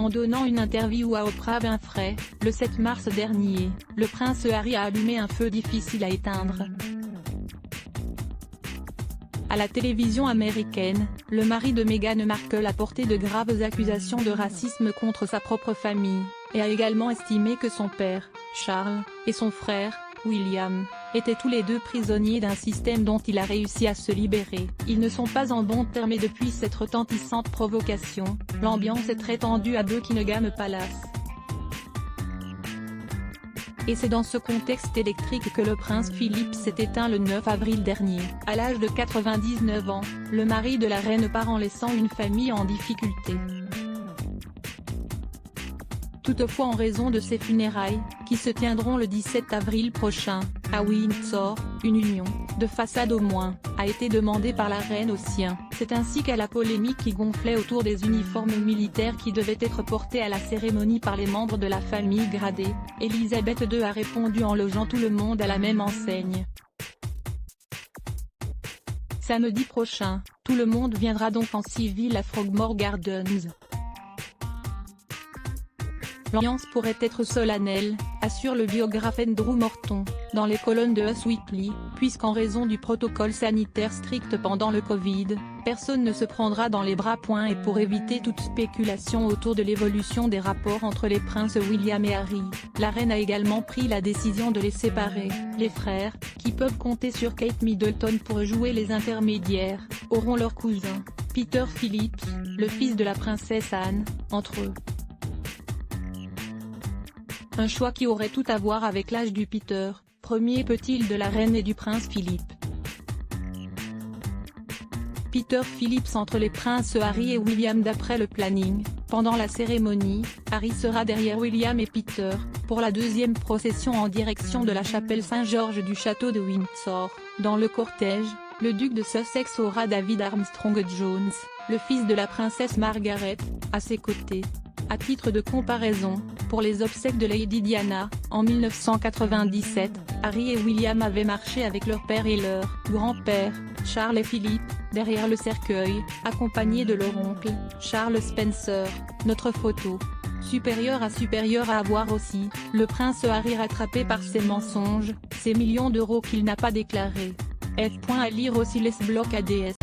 En donnant une interview à Oprah Winfrey, le 7 mars dernier, le prince Harry a allumé un feu difficile à éteindre. À la télévision américaine, le mari de Meghan Markle a porté de graves accusations de racisme contre sa propre famille, et a également estimé que son père, Charles, et son frère, William, étaient tous les deux prisonniers d'un système dont il a réussi à se libérer. Ils ne sont pas en bons termes et depuis cette retentissante provocation, l'ambiance est très tendue à Buckingham Palace. Et c'est dans ce contexte électrique que le prince Philippe s'est éteint le 9 avril dernier. À l'âge de 99 ans, le mari de la reine part en laissant une famille en difficulté. Toutefois, en raison de ses funérailles, qui se tiendront le 17 avril prochain, à Windsor, une union, de façade au moins, a été demandée par la reine aux siens. C'est ainsi qu'à la polémique qui gonflait autour des uniformes militaires qui devaient être portés à la cérémonie par les membres de la famille gradée, Elisabeth II a répondu en logeant tout le monde à la même enseigne. Samedi prochain, tout le monde viendra donc en civil à Frogmore Gardens. L'ambiance pourrait être solennelle, assure le biographe Andrew Morton, dans les colonnes de Us Weekly, puisqu'en raison du protocole sanitaire strict pendant le Covid, personne ne se prendra dans les bras. Et pour éviter toute spéculation autour de l'évolution des rapports entre les princes William et Harry, la reine a également pris la décision de les séparer. Les frères, qui peuvent compter sur Kate Middleton pour jouer les intermédiaires, auront leur cousin, Peter Phillips, le fils de la princesse Anne, entre eux. Un choix qui aurait tout à voir avec l'âge du Peter, premier petit-fils de la reine et du prince Philippe. Peter Phillips entre les princes Harry et William. D'après le planning, pendant la cérémonie, Harry sera derrière William et Peter, pour la deuxième procession en direction de la chapelle Saint-Georges du château de Windsor. Dans le cortège, le duc de Sussex aura David Armstrong-Jones, le fils de la princesse Margaret, à ses côtés. À titre de comparaison, pour les obsèques de Lady Diana, en 1997, Harry et William avaient marché avec leur père et leur grand-père, Charles et Philippe, derrière le cercueil, accompagnés de leur oncle, Charles Spencer. Notre photo. Supérieur à voir aussi, le prince Harry rattrapé par ses mensonges, ses millions d'euros qu'il n'a pas déclarés. À lire aussi les blocs ADS.